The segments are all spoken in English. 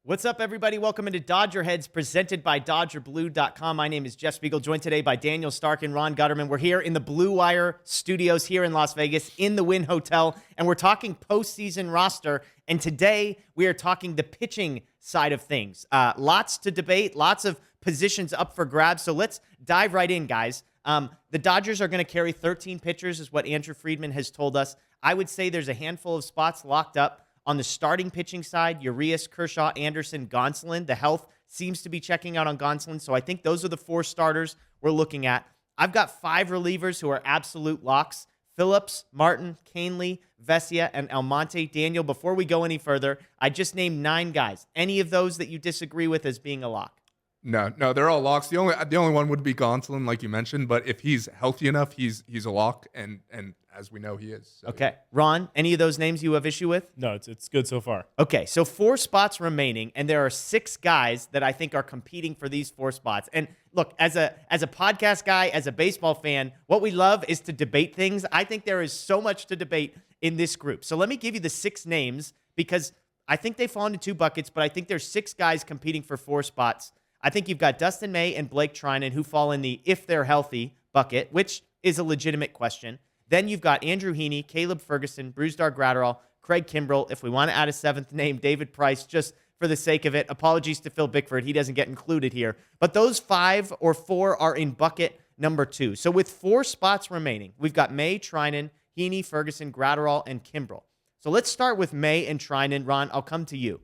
What's up, everybody? Welcome into DodgerHeads, presented by DodgerBlue.com. My name is Jeff Spiegel, joined today by Daniel Starkand, Ron Gutterman. We're here in the Blue Wire studios here in Las Vegas, in the Wynn Hotel, and we're talking postseason roster. And today, we are talking the pitching side of things. Lots to debate, lots of positions up for grabs. So let's dive right in, guys. The Dodgers are going to carry 13 pitchers, is what Andrew Friedman has told us. I would say there's a handful of spots locked up. On the starting pitching side, Urias, Kershaw, Anderson, Gonsolin. The health seems to be checking out on Gonsolin, so I think those are the four starters we're looking at. I've got five relievers who are absolute locks: Phillips, Martin, Canely, Vesia, and Almonte. Daniel, before we go any further, I just named 9 guys. Any of those that you disagree with as being a lock? No, they're all locks. The only one would be Gonsolin, like you mentioned, but if he's healthy enough, he's a lock, and as we know, he is. So. Okay. Ron, any of those names you have issue with? No, it's good so far. Okay, so 4 spots remaining, and there are 6 guys that I think are competing for these 4 spots. And look, as a podcast guy, as a baseball fan, what we love is to debate things. I think there is so much to debate in this group. So let me give you the 6 names, because I think they fall into 2 buckets, but I think there's 6 guys competing for 4 spots. I think you've got Dustin May and Blake Treinen, who fall in the if they're healthy bucket, which is a legitimate question. Then you've got Andrew Heaney, Caleb Ferguson, Brusdar Graterol, Craig Kimbrel. If we want to add a 7th name, David Price, just for the sake of it. Apologies to Phil Bickford. He doesn't get included here. But those 5 or 4 are in bucket number 2. So with 4 spots remaining, we've got May, Treinen, Heaney, Ferguson, Graterol, and Kimbrel. So let's start with May and Treinen. Ron, I'll come to you.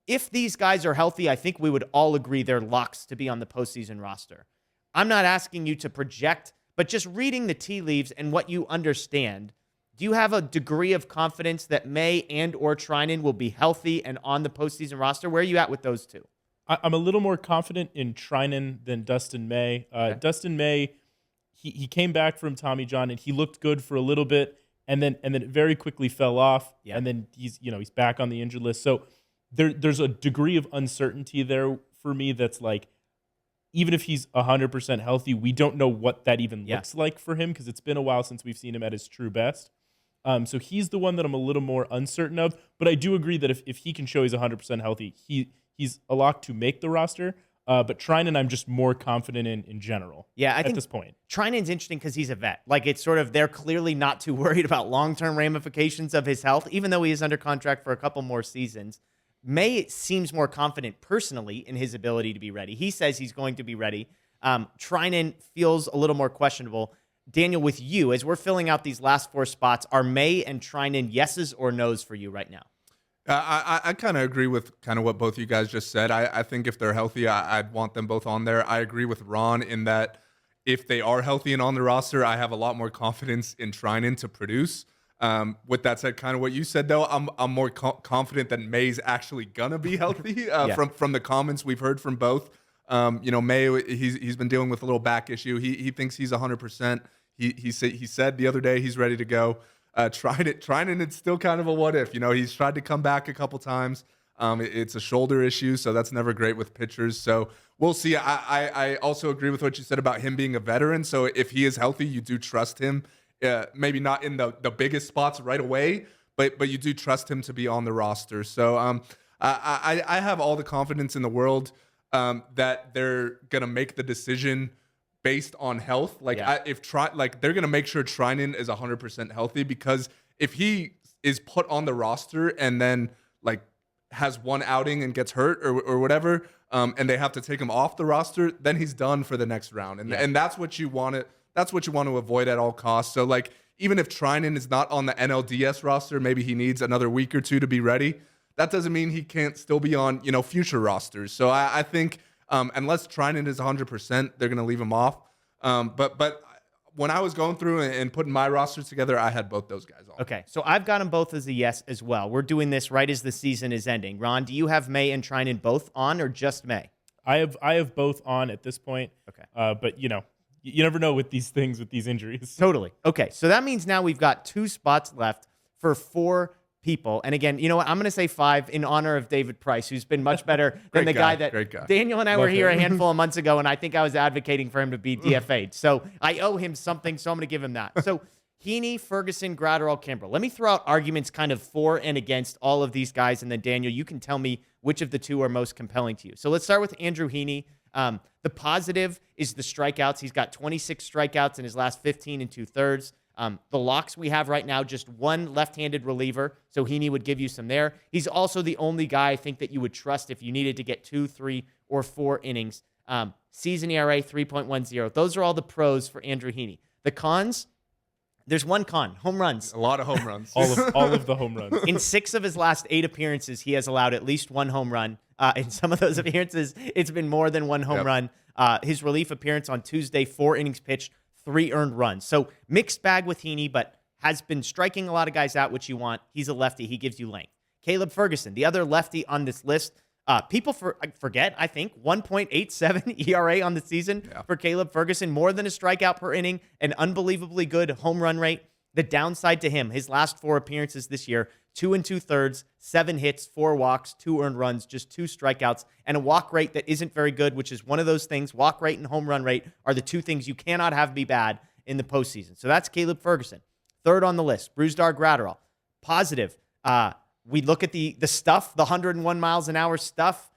If these guys are healthy, I think we would all agree they're locks to be on the postseason roster. I'm not asking you to project, but just reading the tea leaves and what you understand, do you have a degree of confidence that May and or Treinen will be healthy and on the postseason roster? Where are you at with those 2? I'm a little more confident in Treinen than Dustin May. Okay. Dustin May, he came back from Tommy John and he looked good for a little bit, and then it very quickly fell off. Yeah. And then he's back on the injured list. So there's a degree of uncertainty there for me that's like, even if he's 100% healthy, we don't know what that even looks like for him, because it's been a while since we've seen him at his true best. So he's the one that I'm a little more uncertain of. But I do agree that if he can show he's 100% healthy, he's a lock to make the roster. But Treinen, I'm just more confident in general. Yeah, I think at this point. Treinen's interesting because he's a vet. Like, it's sort of, they're clearly not too worried about long-term ramifications of his health, even though he is under contract for a couple more seasons. May seems more confident personally in his ability to be ready. He says he's going to be ready. Treinen feels a little more questionable. Daniel, with you, as we're filling out these last 4 spots, are May and Treinen yeses or nos for you right now? I kind of agree with kind of what both you guys just said. I think if they're healthy, I'd want them both on there. I agree with Ron in that if they are healthy and on the roster, I have a lot more confidence in Treinen to produce. With that said, kind of what you said, though, I'm more confident that May's actually gonna be healthy from the comments we've heard from both. May, he's been dealing with a little back issue. He thinks he's 100%. He said the other day he's ready to go. Treinen, it's still kind of a what if. He's tried to come back a couple times. It's a shoulder issue, so that's never great with pitchers. So we'll see. I also agree with what you said about him being a veteran. So if he is healthy, you do trust him. Maybe not in the biggest spots right away, but you do trust him to be on the roster. So I have all the confidence in the world that they're gonna make the decision based on health. Like they're gonna make sure Treinen is 100% healthy, because if he is put on the roster and then like has one outing and gets hurt or whatever, and they have to take him off the roster, then he's done for the next round, and that's what you want to. That's what you want to avoid at all costs. So, like, even if Treinen is not on the NLDS roster, maybe he needs another week or 2 to be ready. That doesn't mean he can't still be on, future rosters. So I think unless Treinen is 100%, they're going to leave him off. But when I was going through and putting my rosters together, I had both those guys on. Okay, so I've got them both as a yes as well. We're doing this right as the season is ending. Ron, do you have May and Treinen both on, or just May? I have both on at this point. Okay. But you never know with these things, with these injuries. Totally. Okay, so that means now we've got 2 spots left for 4 people. And again, you know what? I'm going to say 5 in honor of David Price, who's been much better than the guy that Daniel and I were here a handful of months ago, and I think I was advocating for him to be DFA'd. So I owe him something, so I'm going to give him that. So Heaney, Ferguson, Graterol, Kimbrel. Let me throw out arguments kind of for and against all of these guys, and then Daniel, you can tell me which of the two are most compelling to you. So let's start with Andrew Heaney. The positive is the strikeouts. He's got 26 strikeouts in his last 15 and 2/3. The locks we have right now, just one left-handed reliever, so Heaney would give you some there. He's also the only guy I think that you would trust if you needed to get 2, 3, or 4 innings. Season ERA 3.10. Those are all the pros for Andrew Heaney. The cons, there's one con: home runs. A lot of home runs. all of the home runs. In 6 of his last 8 appearances, he has allowed at least 1 home run. In some of those appearances, it's been more than 1 home run. His relief appearance on Tuesday, 4 innings pitched, 3 earned runs. So mixed bag with Heaney, but has been striking a lot of guys out, which you want. He's a lefty. He gives you length. Caleb Ferguson, the other lefty on this list. People forget, I think, 1.87 ERA on the season for Caleb Ferguson, more than a strikeout per inning, an unbelievably good home run rate. The downside to him, his last 4 appearances this year, 2 2/3, 7 hits, 4 walks, 2 earned runs, just 2 strikeouts, and a walk rate that isn't very good, which is one of those things. Walk rate and home run rate are the 2 things you cannot have be bad in the postseason. So that's Caleb Ferguson. Third on the list, Brusdar Graterol. Positive. We look at the stuff, the 101 miles an hour stuff.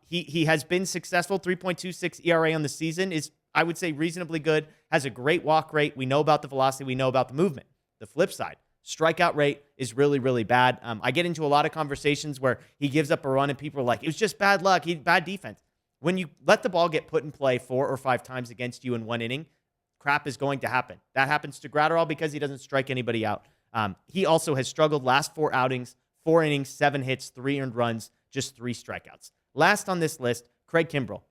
He has been successful. 3.26 ERA on the season is, I would say, reasonably good. Has a great walk rate. We know about the velocity. We know about the movement. The flip side, strikeout rate is really, really bad. I get into a lot of conversations where he gives up a run and people are like, it was just bad luck. Bad defense. When you let the ball get put in play 4 or 5 times against you in 1 inning, crap is going to happen. That happens to Graterol because he doesn't strike anybody out. He also has struggled last 4 outings, 4 innings, 7 hits, 3 earned runs, just 3 strikeouts. Last on this list, Craig Kimbrel.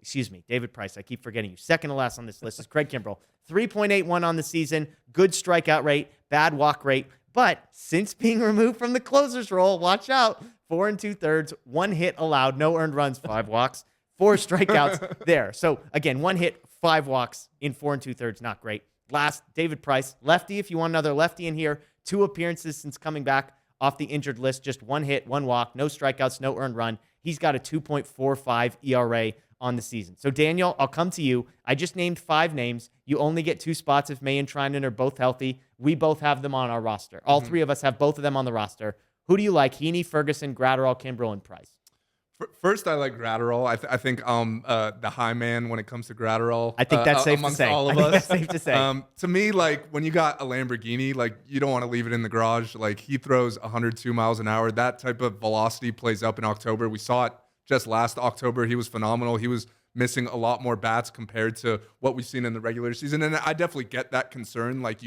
David Price. I keep forgetting you. Second to last on this list is Craig Kimbrel. 3.81 on the season, good strikeout rate, bad walk rate. But since being removed from the closer's role, watch out, 4 2/3, 1 hit allowed, no earned runs, 5 walks, 4 strikeouts there. So again, 1 hit, 5 walks in 4 2/3, not great. Last, David Price, lefty. If you want another lefty in here, 2 appearances since coming back off the injured list, just 1 hit, 1 walk, no strikeouts, no earned run. He's got a 2.45 ERA on the season. So Daniel, I'll come to you. I just named 5 names. You only get 2 spots if May and Treinen are both healthy. We both have them on our roster. All 3 of us have both of them on the roster. Who do you like? Heaney, Ferguson, Graterol, Kimbrel, and Price. First, I like Graterol. I think the high man when it comes to Graterol. I think that's safe to say. All of I think us. that's safe to say. To me, like when you got a Lamborghini, like you don't want to leave it in the garage. Like he throws 102 miles an hour. That type of velocity plays up in October. We saw it just last October. He was phenomenal. He was missing a lot more bats compared to what we've seen in the regular season. And I definitely get that concern. Like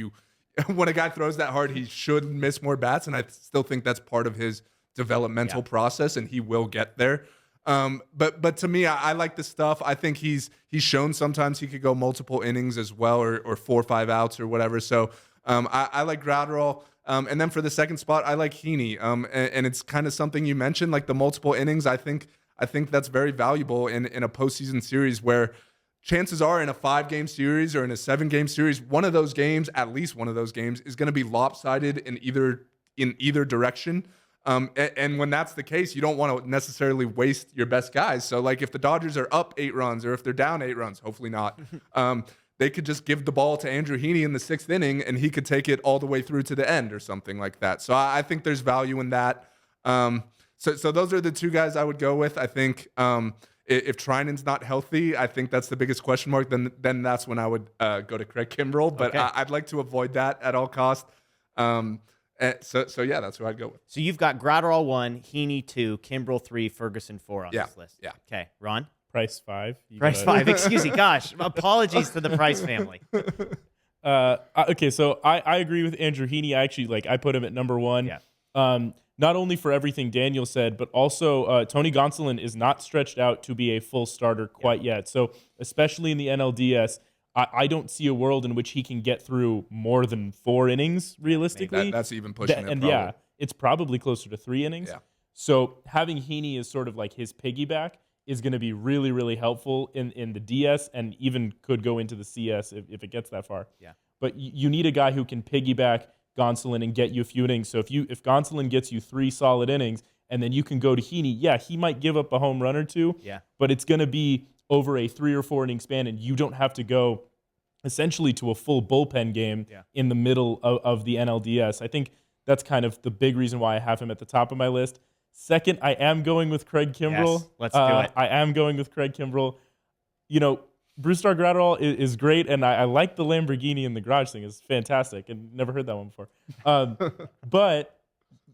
when a guy throws that hard, he should miss more bats. And I still think that's part of his developmental process, and he will get there. But to me, I like the stuff. I think he's shown sometimes he could go multiple innings as well, or 4 or 5 outs or whatever. So I like Graterol. And then for the second spot, I like Heaney. And it's kind of something you mentioned, like the multiple innings. I think that's very valuable in a postseason series where chances are in a 5-game series or in a 7-game series, one of those games, at least one of those games, is going to be lopsided in either direction. And when that's the case, you don't want to necessarily waste your best guys. So like if the Dodgers are up 8 runs or if they're down 8 runs, hopefully not, they could just give the ball to Andrew Heaney in the 6th inning and he could take it all the way through to the end or something like that. So I think there's value in that. So those are the 2 guys I would go with. I think if Treinen's not healthy, I think that's the biggest question mark. Then that's when I would go to Craig Kimbrel. But okay. I'd like to avoid that at all costs. So yeah, that's who I'd go with. So you've got Graterol 1, Heaney 2, Kimbrel 3, Ferguson 4 on this list. Yeah. Okay, Ron? Price 5. Price 5. Excuse me. Gosh, apologies to the Price family. Okay, so I agree with Andrew Heaney. I put him at number 1. Yeah. Not only for everything Daniel said, but also Tony Gonsolin is not stretched out to be a full starter quite yet. So especially in the NLDS, I don't see a world in which he can get through more than 4 innings realistically. That's even pushing it. And yeah, it's probably closer to 3 innings. Yeah. So having Heaney as sort of like his piggyback is going to be really, really helpful in the DS and even could go into the CS if it gets that far. Yeah. But you need a guy who can piggyback Gonsolin and get you a few innings. So if Gonsolin gets you 3 solid innings and then you can go to Heaney, he might give up a home run or 2. Yeah. But it's going to be over a 3 or 4 inning span, and you don't have to go essentially to a full bullpen game in the middle of the NLDS. I think that's kind of the big reason why I have him at the top of my list. Second, I am going with Craig Kimbrel. Yes, let's do it. I am going with Craig Kimbrel. Brusdar Graterol is great, and I like the Lamborghini in the garage thing. It's fantastic, and never heard that one before. But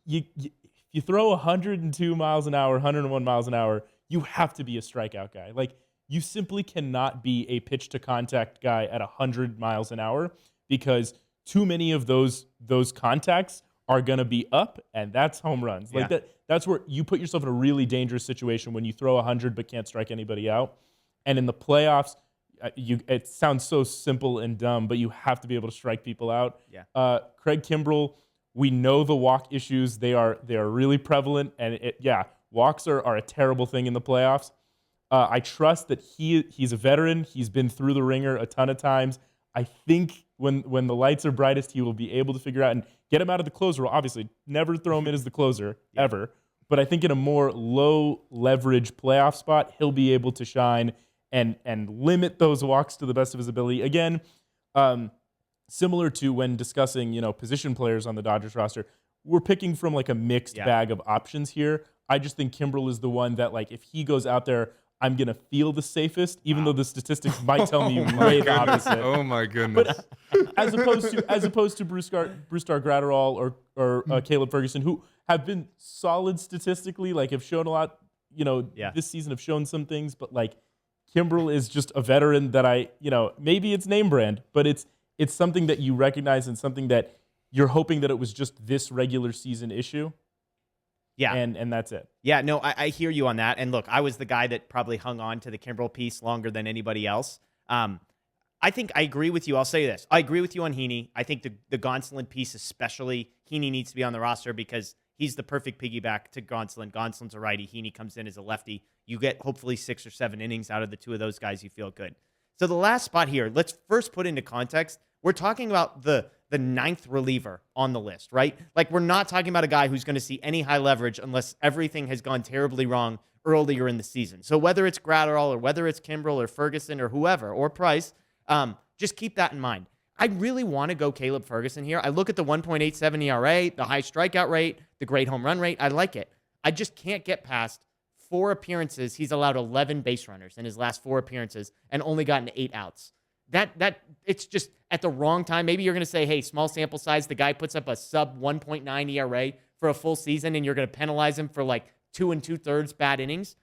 you throw 102 miles an hour, 101 miles an hour, you have to be a strikeout guy. Like, you simply cannot be a pitch to contact guy at 100 miles an hour, because too many of those contacts are going to be up, and that's home runs. Like that's where you put yourself in a really dangerous situation when you throw 100 but can't strike anybody out. And in the playoffs, it sounds so simple and dumb, but you have to be able to strike people out. Yeah. Craig Kimbrel, we know the walk issues. They are really prevalent, and walks are a terrible thing in the playoffs. I trust that he's a veteran. He's been through the ringer a ton of times. I think when the lights are brightest, he will be able to figure out and get him out of the closer role. Obviously, never throw him in as the closer ever. But I think in a more low leverage playoff spot, he'll be able to shine and limit those walks to the best of his ability. Again, similar to when discussing position players on the Dodgers roster, we're picking from like a mixed bag of options here. I just think Kimbrel is the one that, like, if he goes out there, I'm going to feel the safest, even though the statistics might tell me way the opposite. Oh, my goodness. But as opposed to Brusdar Graterol or Caleb Ferguson, who have been solid statistically, like have shown a lot, this season have shown some things, but like Kimbrel is just a veteran that maybe it's name brand, but it's something that you recognize and something that you're hoping that it was just this regular season issue. Yeah. And that's it. Yeah, no, I hear you on that. And look, I was the guy that probably hung on to the Kimbrel piece longer than anybody else. I think I agree with you. I'll say this. I agree with you on Heaney. I think the Gonsolin piece especially, Heaney needs to be on the roster because he's the perfect piggyback to Gonsolin. Gonsolin's a righty. Heaney comes in as a lefty. You get hopefully 6 or 7 innings out of the two of those guys. You feel good. So the last spot here, let's first put into context. We're talking about the 9th reliever on the list, right? Like, we're not talking about a guy who's going to see any high leverage unless everything has gone terribly wrong earlier in the season. So whether it's Graterol or whether it's Kimbrel or Ferguson or whoever or Price, just keep that in mind. I really want to go Caleb Ferguson here. I look at the 1.87 ERA, the high strikeout rate, the great home run rate. I like it. I just can't get past 4 appearances. He's allowed 11 base runners in his last 4 appearances and only gotten 8 outs. That it's just at the wrong time. Maybe you're going to say, hey, small sample size, the guy puts up a sub 1.9 ERA for a full season, and you're going to penalize him for like 2 2/3 bad innings.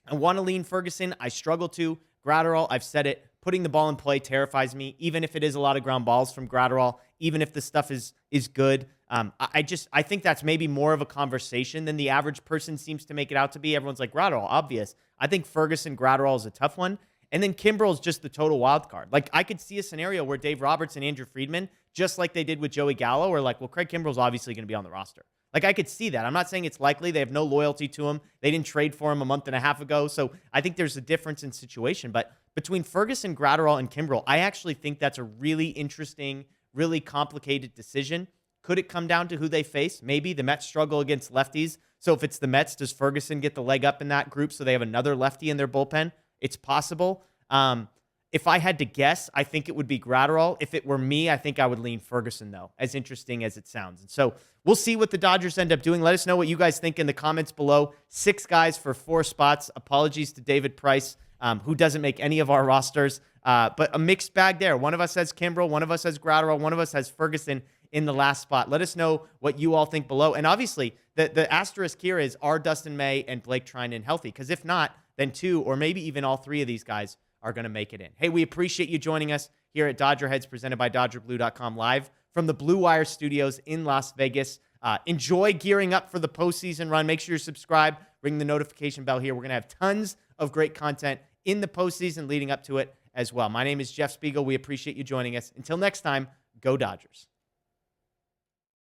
I want to lean Ferguson. I struggle to. Graterol, I've said it, putting the ball in play terrifies me, even if it is a lot of ground balls from Graterol, even if the stuff is good. I think that's maybe more of a conversation than the average person seems to make it out to be. Everyone's like, Graterol, obvious. I think Ferguson, Graterol is a tough one. And then Kimbrel is just the total wild card. Like, I could see a scenario where Dave Roberts and Andrew Friedman, just like they did with Joey Gallo, are like, well, Craig Kimbrel's obviously going to be on the roster. Like, I could see that. I'm not saying it's likely. They have no loyalty to him. They didn't trade for him a month and a half ago. So I think there's a difference in situation. But between Ferguson, Graterol, and Kimbrel, I actually think that's a really interesting, really complicated decision. Could it come down to who they face? Maybe the Mets struggle against lefties. So if it's the Mets, does Ferguson get the leg up in that group so they have another lefty in their bullpen? It's possible. If I had to guess, I think it would be Graterol. If it were me, I think I would lean Ferguson, though, as interesting as it sounds. And so we'll see what the Dodgers end up doing. Let us know what you guys think in the comments below. 6 guys for 4 spots. Apologies to David Price, who doesn't make any of our rosters. But a mixed bag there. One of us has Kimbrel, one of us has Graterol, one of us has Ferguson in the last spot. Let us know what you all think below. And obviously, the asterisk here is, are Dustin May and Blake Treinen healthy? Because if not, then 2 or maybe even all 3 of these guys are going to make it in. Hey, we appreciate you joining us here at Dodger Heads, presented by DodgerBlue.com, live from the Blue Wire Studios in Las Vegas. Enjoy gearing up for the postseason run. Make sure you're subscribed. Ring the notification bell here. We're going to have tons of great content in the postseason leading up to it as well. My name is Jeff Spiegel. We appreciate you joining us. Until next time, go Dodgers.